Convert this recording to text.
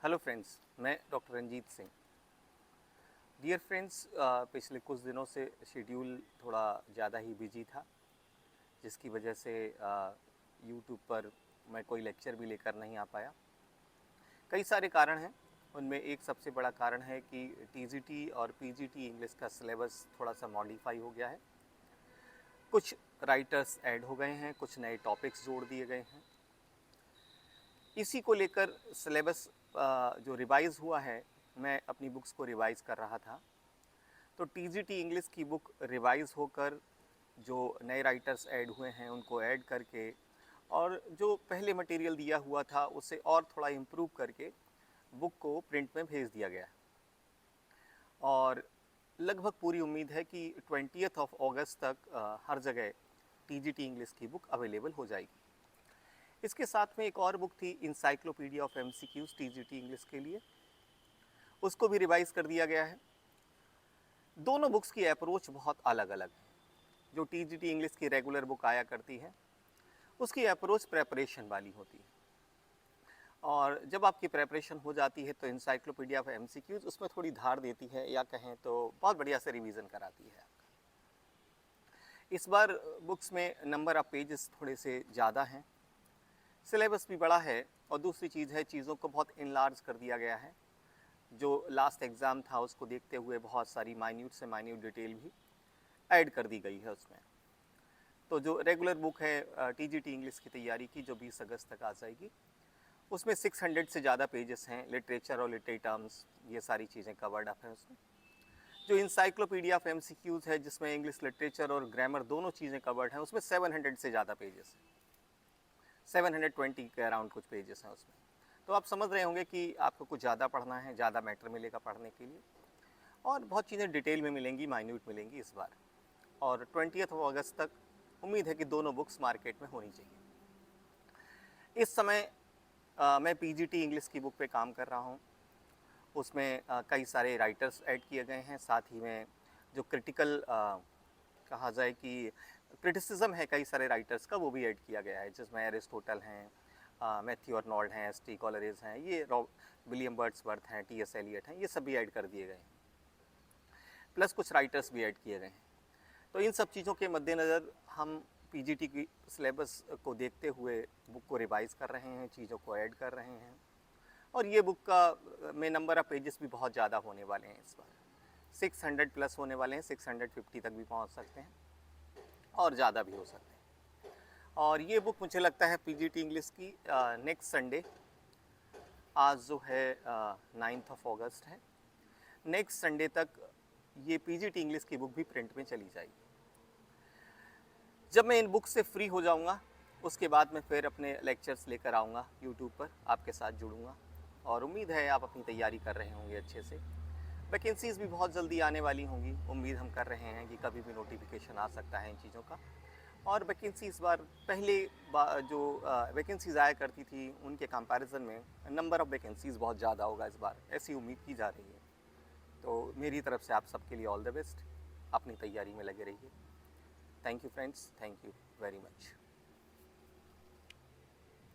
Hello friends, मैं doctor Ranjit Singh. Dear friends, पिछले कुछ दिनों से शेड्यूल थोड़ा ज़्यादा ही बिजी था, जिसकी वजह से यूट्यूब पर मैं कोई लेक्चर भी लेकर नहीं आ पाया। कई सारे कारण हैं, उनमें एक सबसे बड़ा कारण है कि टीजीटी और पीजीटी इंग्लिश का सिलेबस थोड़ा सा मॉडिफाई हो गया है। कुछ राइटर्स ऐड हो गए हैं, कुछ नए टॉपिक्स जोड़ दिए गए हैं। इसी को लेकर सिलेबस जो रिवाइज़ हुआ है, मैं अपनी बुक्स को रिवाइज़ कर रहा था। तो टीजीटी इंग्लिश की बुक रिवाइज़ होकर जो नए राइटर्स ऐड हुए हैं उनको ऐड करके और जो पहले मटेरियल दिया हुआ था उससे और थोड़ा इम्प्रूव करके बुक को प्रिंट में भेज दिया गया। और लगभग पूरी उम्मीद है कि 20th ऑफ अगस्त तक हर जगह टीजीटी इंग्लिश की बुक अवेलेबल हो जाएगी। इसके साथ में एक और बुक थी, encyclopedia of MCQs TGT English के लिए, उसको भी रिवाइज़ कर दिया गया है। दोनों बुक्स की अप्रोच बहुत अलग अलग है। जो टीजीटी इंग्लिश की रेगुलर बुक आया करती है उसकी अप्रोच प्रेपरेशन वाली होती है, और जब आपकी प्रेपरेशन हो जाती है तो इंसाइक्लोपीडिया ऑफ एमसीक्यूज उसमें थोड़ी धार देती है, या कहें तो बहुत बढ़िया से रिवीजन कराती है। इस बार बुक्स में नंबर ऑफ पेजेस थोड़े से ज़्यादा हैं, सिलेबस भी बड़ा है, और दूसरी चीज़ है चीज़ों को बहुत इनलार्ज कर दिया गया है। जो लास्ट एग्ज़ाम था उसको देखते हुए बहुत सारी माइन्यूट से माइन्यूट डिटेल भी ऐड कर दी गई है उसमें। तो जो रेगुलर बुक है टीजीटी इंग्लिश की तैयारी की, जो 20 अगस्त तक आ जाएगी, उसमें 600 से ज़्यादा पेजेस हैं। लिटरेचर और लिटरेरी टर्म्स, ये सारी चीज़ें कवर्ड अप हैं उसमें। जो इंसाइक्लोपीडिया ऑफ एमसीक्यूज़ है, जिसमें इंग्लिश लिटरेचर और ग्रामर दोनों चीज़ें कवर्ड हैं, उसमें 700 से ज़्यादा पेजेस हैं। 720 के अराउंड कुछ पेजेस हैं उसमें। तो आप समझ रहे होंगे कि आपको कुछ ज़्यादा पढ़ना है, ज़्यादा मैटर मिलेगा पढ़ने के लिए, और बहुत चीज़ें डिटेल में मिलेंगी, माइन्यूट मिलेंगी इस बार। और 20th ऑफ अगस्त तक उम्मीद है कि दोनों बुक्स मार्केट में होनी चाहिए। इस समय मैं पीजीटी इंग्लिश की बुक पे काम कर रहा हूँ। उसमें कई सारे राइटर्स ऐड किए गए हैं, साथ ही में जो क्रिटिकल कहा जाए कि क्रिटिसिज्म है कई सारे राइटर्स का, वो भी ऐड किया गया है, जिसमें एरिस्टोटल हैं, मैथ्यू अर्नोल्ड हैं, एस.टी. कॉलरेज हैं, ये विलियम वर्ड्सवर्थ हैं, टी.एस. एलियट हैं, ये सब भी ऐड कर दिए गए हैं, प्लस कुछ राइटर्स भी ऐड किए गए हैं। तो इन सब चीज़ों के मद्देनज़र हम पीजीटी की सिलेबस को देखते हुए बुक को रिवाइज़ कर रहे हैं, चीज़ों को ऐड कर रहे हैं। और ये बुक का में नंबर ऑफ़ पेजेस भी बहुत ज़्यादा होने वाले हैं इस बार, 600 प्लस होने वाले हैं, 650 तक भी पहुंच सकते हैं और ज़्यादा भी हो सकते हैं। और ये बुक मुझे लगता है पीजीटी इंग्लिश की नेक्स्ट संडे, आज जो है 9th ऑफ अगस्त है, नेक्स्ट संडे तक ये पीजीटी इंग्लिश की बुक भी प्रिंट में चली जाएगी। जब मैं इन बुक से फ्री हो जाऊंगा उसके बाद मैं फिर अपने लेक्चर्स लेकर आऊँगा यूट्यूब पर, आपके साथ जुड़ूंगा, और उम्मीद है आप अपनी तैयारी कर रहे होंगे अच्छे से। वैकेंसीज़ भी बहुत जल्दी आने वाली होंगी, उम्मीद हम कर रहे हैं कि कभी भी नोटिफिकेशन आ सकता है इन चीज़ों का। और वैकेंसी इस बार पहले जो वैकेंसीज़ आया करती थी उनके कंपैरिजन में नंबर ऑफ़ वैकेंसीज़ बहुत ज़्यादा होगा इस बार, ऐसी उम्मीद की जा रही है। तो मेरी तरफ से आप सबके लिए ऑल द बेस्ट, अपनी तैयारी में लगे रहिए। Thank you friends, thank you very much.